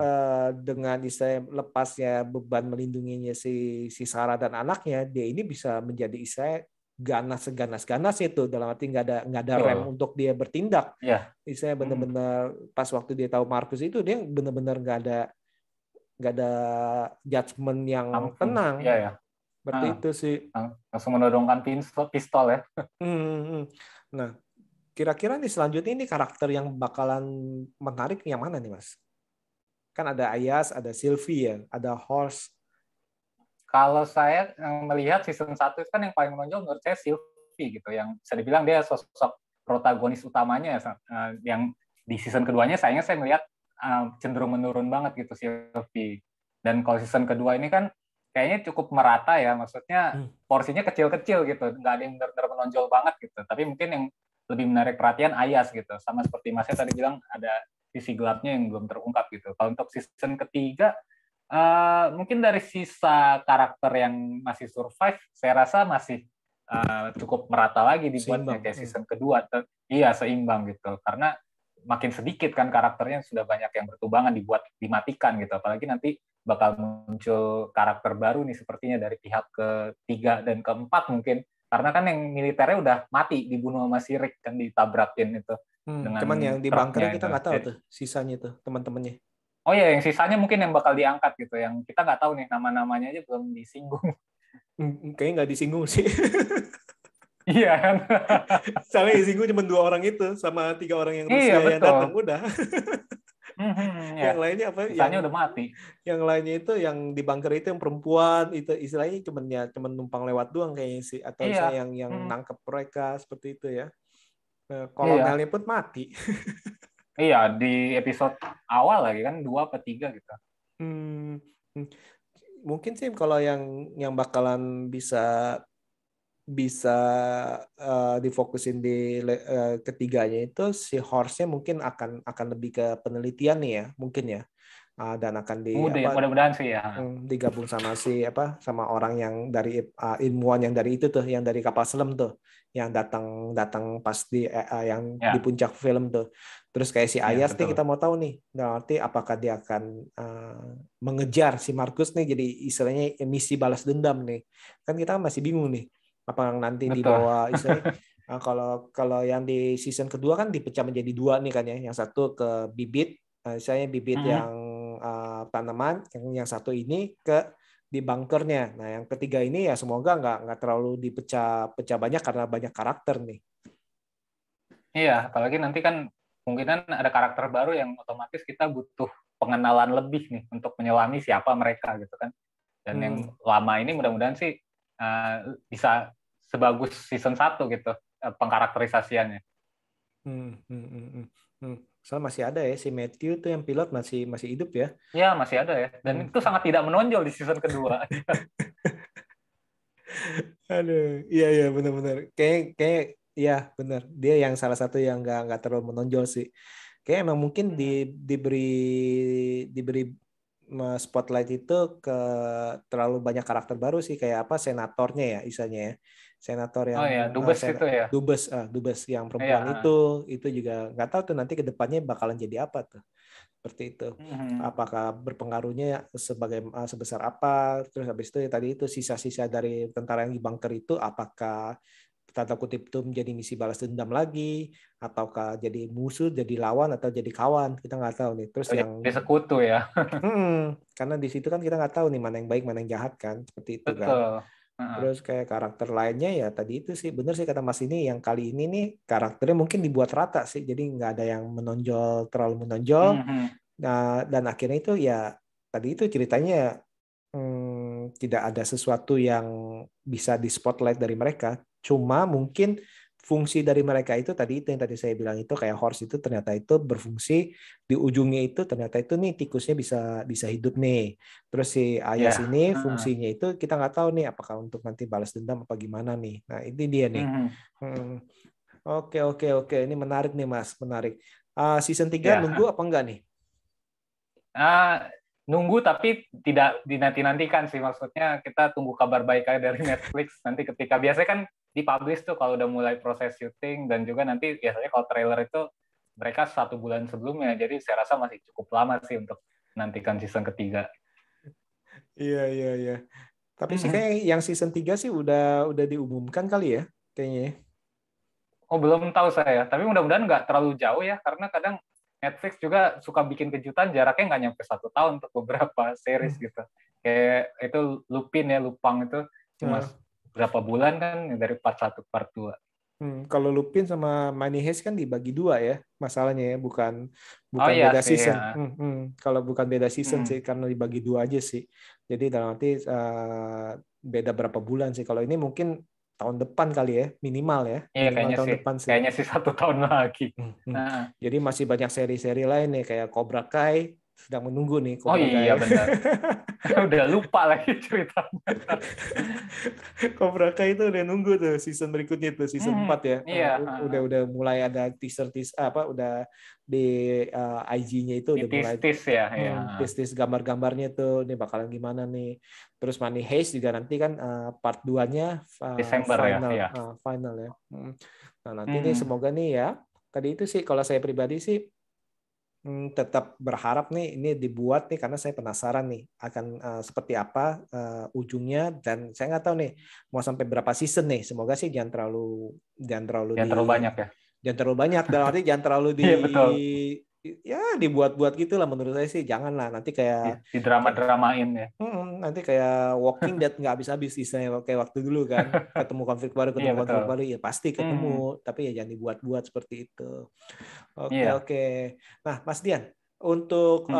dengan istilah lepasnya beban melindunginya si Sarah dan anaknya, dia ini bisa menjadi istilah ganas seganas-ganas itu. Dalam arti nggak ada rem Betul. untuk dia bertindak. Iya. Istilah benar-benar pas waktu dia tahu Markus itu dia benar-benar nggak ada judgement yang Langsung. Iya, tenang. ya. Seperti itu sih. Langsung menodongkan pistol ya. Nah, kira-kira nih selanjutnya ini karakter yang bakalan menarik yang mana nih, Mas? Kan ada Ayas, ada Sylvie ya, ada Horse. Kalau saya melihat season 1 itu kan yang paling menonjol menurut saya Sylvie gitu, yang bisa dibilang dia sosok protagonis utamanya yang di season keduanya sayangnya saya melihat cenderung menurun banget gitu Sylvie. Dan kalau season kedua ini kan kayaknya cukup merata ya, maksudnya porsinya kecil-kecil gitu, nggak ada yang benar-benar menonjol banget gitu. Tapi mungkin yang lebih menarik perhatian Ayas gitu, sama seperti Mas tadi bilang ada sisi gelapnya yang belum terungkap gitu. Kalau untuk season ketiga mungkin dari sisa karakter yang masih survive, saya rasa masih cukup merata lagi dibuatnya kayak season kedua. Iya, seimbang gitu. Karena makin sedikit kan karakternya, sudah banyak yang bertubangan dimatikan gitu. Apalagi nanti bakal muncul karakter baru nih sepertinya dari pihak ketiga dan keempat mungkin. Karena kan yang militernya udah mati, dibunuh sama si Rick kan, ditabrakin itu. Dengan Cuman yang di bunker kita nggak tahu tuh sisanya tuh teman-temannya. Oh ya, yang sisanya mungkin yang bakal diangkat gitu, yang kita nggak tahu nih nama-namanya aja belum disinggung. Kayaknya nggak disinggung sih. Iya kan? Soalnya yang disinggung cuma 2 orang itu sama 3 orang yang Iya, Rusia yang betul. datang udah. Ya. Yang lainnya apa? Sisanya udah mati. Yang lainnya itu yang di bunker itu yang perempuan itu istilahnya cuma numpang lewat doang kayaknya sih, atau Iya. istilahnya yang nangkep mereka seperti itu ya. Iya. Kolonelnya pun mati. Iya, di episode awal lagi kan 2 atau 3 gitu. Mungkin sih kalau yang bakalan bisa difokusin di ketiganya itu si Horse-nya mungkin akan lebih ke penelitian nih ya, mungkin ya. Dan akan Mudah-mudahan sih ya. digabung sama sama orang yang dari ilmuwan yang dari itu tuh, yang dari kapal selam tuh, yang datang pas di puncak film tuh. Terus kayak si Ayas nih kita mau tahu nih, berarti apakah dia akan mengejar si Markus nih, jadi istilahnya misi balas dendam nih. Kan kita masih bingung nih, apa nanti dibawa istilahnya kalau yang di season kedua kan dipecah menjadi 2 nih kan ya, yang satu ke bibit, misalnya bibit yang tanaman, yang satu ini di bunkernya. Nah, yang ketiga ini ya semoga nggak terlalu dipecah banyak karena banyak karakter nih. Iya, apalagi nanti kan kemungkinan ada karakter baru yang otomatis kita butuh pengenalan lebih nih untuk menyelami siapa mereka gitu kan. Dan yang lama ini mudah-mudahan sih bisa sebagus season 1 gitu pengkarakterisasiannya. Soalnya masih ada ya si Matthew tuh yang pilot masih hidup ya. Ya, masih ada ya. Dan itu sangat tidak menonjol di season kedua. Aduh, iya benar-benar. Kayak iya benar. Dia yang salah satu yang nggak terlalu menonjol sih. Kayak emang mungkin diberi spotlight itu ke terlalu banyak karakter baru sih, kayak apa senatornya ya isanya ya. Senator yang Dubes itu ya. Dubes yang perempuan itu juga nggak tahu tuh nanti ke depannya bakalan jadi apa tuh. Seperti itu. Apakah berpengaruhnya sebesar apa? Terus habis itu tadi itu sisa-sisa dari tentara yang di bunker itu apakah tanda kutip itu menjadi misi balas dendam lagi, ataukah jadi musuh, jadi lawan, atau jadi kawan, kita nggak tahu nih. Terus yang jadi sekutu ya. Karena di situ kan kita nggak tahu nih mana yang baik mana yang jahat kan, seperti itu kan. Terus kayak karakter lainnya ya tadi itu sih bener sih kata Mas, ini yang kali ini nih karakternya mungkin dibuat rata sih, jadi nggak ada yang terlalu menonjol. Nah, dan akhirnya itu ya tadi itu ceritanya tidak ada sesuatu yang bisa di spotlight dari mereka. Cuma mungkin fungsi dari mereka itu tadi itu yang tadi saya bilang itu kayak horse itu ternyata itu berfungsi di ujungnya itu ternyata itu nih tikusnya bisa hidup nih. Terus si Ayas Ya. ini fungsinya itu kita nggak tahu nih apakah untuk nanti balas dendam apa gimana nih. Nah ini dia nih. Oke oke oke ini menarik nih Mas menarik. Season 3 Ya. nunggu apa enggak nih? Nunggu tapi tidak dinanti-nantikan sih, maksudnya kita tunggu kabar baik aja dari Netflix nanti ketika biasanya kan dipublish tuh kalau udah mulai proses syuting, dan juga nanti biasanya kalau trailer itu mereka 1 bulan sebelumnya, jadi saya rasa masih cukup lama sih untuk menantikan season ketiga. Iya iya iya. Tapi sih kayak yang season 3 sih udah diumumkan kali ya kayaknya. Oh, belum tahu saya, tapi mudah-mudahan nggak terlalu jauh ya, karena kadang Netflix juga suka bikin kejutan jaraknya nggak nyampe 1 tahun untuk beberapa series gitu. Kayak itu Lupang itu cuma berapa bulan kan dari part 1 part 2. Kalau Lupin sama Money Heist kan dibagi 2 ya masalahnya ya, bukan Oh iya beda sih season. ya. Kalau bukan beda season sih karena dibagi 2 aja sih. Jadi dalam arti beda berapa bulan sih. Kalau ini mungkin tahun depan kali ya, minimal ya, Iya minimal tahun depan sih. kayaknya sih 1 tahun lagi. Jadi masih banyak seri-seri lain nih kayak Cobra Kai sedang menunggu nih Oh Cobra Kai. iya benar. Udah lupa lagi ceritanya. Cobra Kai itu udah nunggu tuh season berikutnya tuh season 4 ya. Iya. Udah mulai ada teaser apa udah di IG-nya itu udah mulai tis ya. tis gambar-gambarnya tuh ini bakalan gimana nih. Terus Money Heist juga nanti kan part 2-nya Desember final ya. final ya. Nah, nanti nih semoga nih ya. Tadi itu sih kalau saya pribadi sih tetap berharap nih ini dibuat nih karena saya penasaran nih akan seperti apa ujungnya, dan saya nggak tahu nih mau sampai berapa season nih. Semoga sih jangan terlalu banyak ya. Jangan terlalu banyak dalam arti jangan terlalu Iya, betul. Ya dibuat-buat gitulah menurut saya sih, janganlah nanti kayak di drama-dramain ya. Nanti kayak Walking Dead nggak habis-habis istilahnya kayak waktu dulu kan, ketemu konflik baru konflik baru ya pasti ketemu, tapi ya jangan dibuat-buat seperti itu. Oke. Nah, Mas Dian, untuk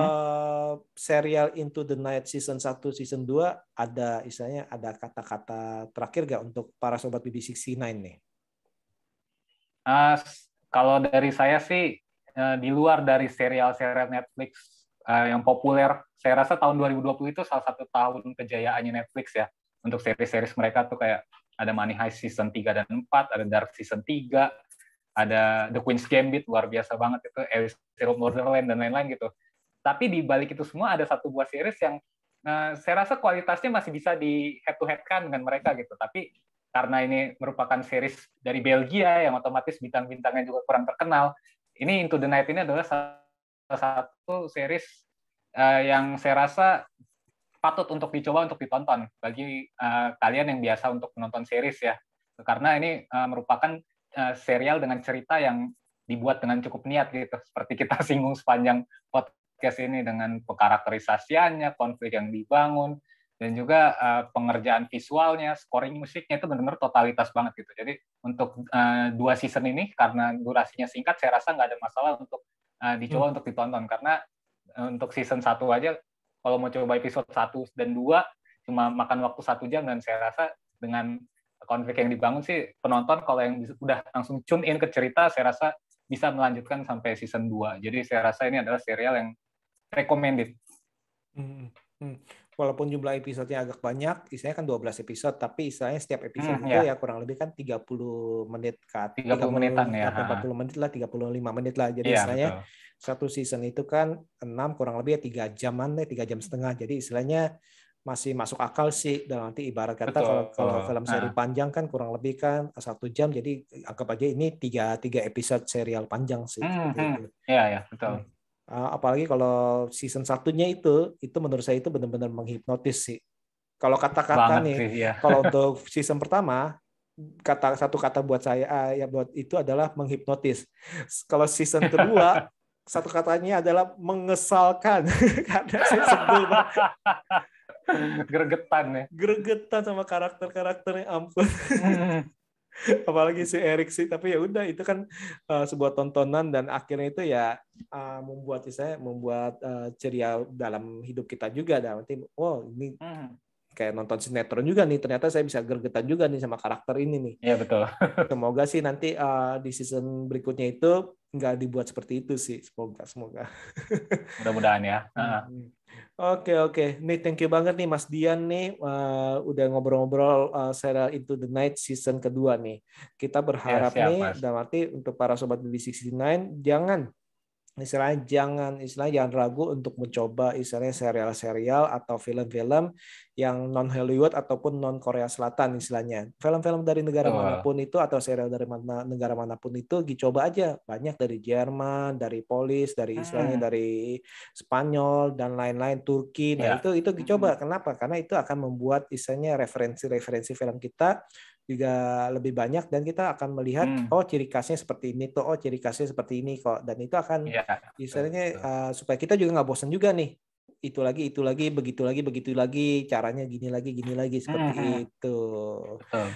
serial Into the Night season 1, season 2 ada istilahnya ada kata-kata terakhir nggak untuk para sobat BB69 nih? Kalau dari saya sih di luar dari serial-serial Netflix yang populer, saya rasa tahun 2020 itu salah satu tahun kejayaannya Netflix ya. Untuk seri-series mereka tuh kayak ada Money Heist season 3 dan 4, ada Dark season 3, ada The Queen's Gambit, luar biasa banget itu, Zero Borderland, dan lain-lain gitu. Tapi di balik itu semua ada satu buah series yang saya rasa kualitasnya masih bisa di head-to-head-kan dengan mereka gitu. Tapi karena ini merupakan series dari Belgia yang otomatis bintang-bintangnya juga kurang terkenal, ini Into the Night ini adalah salah satu series yang saya rasa patut untuk dicoba untuk ditonton bagi kalian yang biasa untuk menonton series ya. Karena ini merupakan serial dengan cerita yang dibuat dengan cukup niat gitu. Seperti kita singgung sepanjang podcast ini, dengan pekarakterisasiannya, konflik yang dibangun, dan juga pengerjaan visualnya, scoring musiknya itu benar-benar totalitas banget gitu. Jadi untuk 2 season ini karena durasinya singkat, saya rasa nggak ada masalah untuk dicoba untuk ditonton, karena untuk season 1 aja kalau mau coba episode 1 dan 2 cuma makan waktu 1 jam, dan saya rasa dengan konflik yang dibangun sih penonton kalau yang udah langsung tune in ke cerita, saya rasa bisa melanjutkan sampai season 2. Jadi saya rasa ini adalah serial yang recommended. Walaupun jumlah episodenya agak banyak, istilahnya kan 12 episode, tapi istilahnya setiap episode itu ya kurang lebih kan 30 menit, 30 menitan ya. 40 menit lah, 35 menit lah. Jadi istilahnya satu season itu kan 6 kurang lebih ya 3 jaman, 3 jam setengah. Jadi istilahnya masih masuk akal sih. Dalam arti ibarat kata kalau film seri panjang kan kurang lebih kan 1 jam, jadi anggap aja ini 3 episode serial panjang sih. Iya, betul. Apalagi kalau season 1-nya itu menurut saya itu benar-benar menghipnotis sih. Kalau kata-kata nih, kalau untuk season pertama, satu kata buat saya ya buat itu adalah menghipnotis. Kalau season kedua, satu katanya adalah mengesalkan. Karena saya sebel banget. Gregetan sama karakter-karakternya, ampun. Apalagi si Eric sih, tapi ya udah itu kan sebuah tontonan, dan akhirnya itu ya membuat ceria dalam hidup kita juga. Nanti ini kayak nonton sinetron juga nih, ternyata saya bisa gregetan juga nih sama karakter ini nih. Iya betul. Semoga sih nanti di season berikutnya itu nggak dibuat seperti itu sih. Semoga. Mudah-mudahan ya. Oke. Nih, thank you banget nih Mas Dian nih udah ngobrol-ngobrol serial Into the Night season kedua nih. Kita Ya, berharap siap, nih, Mas. dan nanti untuk para sobat BB69 istilahnya jangan ragu untuk mencoba istilahnya serial-serial atau film-film yang non Hollywood ataupun non Korea Selatan istilahnya. Film-film dari negara Betul. manapun itu atau serial dari negara manapun itu dicoba aja. Banyak dari Jerman, dari Polis, dari istilahnya dari Spanyol dan lain-lain, Turki. Nah, Ya. itu dicoba. Kenapa? Karena itu akan membuat istilahnya referensi-referensi film kita juga lebih banyak, dan kita akan melihat oh ciri khasnya seperti ini tuh, oh ciri khasnya seperti ini kok, dan itu akan misalnya supaya kita juga nggak bosan juga nih, itu lagi begitu lagi caranya gini lagi seperti itu. Betul.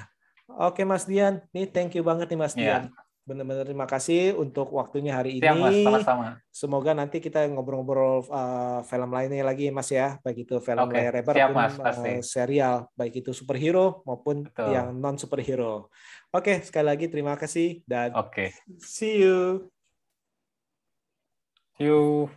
Oke Mas Dian, nih thank you banget nih Mas Dian. Benar-benar terima kasih untuk waktunya hari ini. Siap, Mas, sama-sama. Semoga nanti kita ngobrol-ngobrol film lainnya lagi Mas ya, baik itu film layar lebar siap, maupun Mas, serial, baik itu superhero maupun yang non superhero. Oke, sekali lagi terima kasih dan see you. See you.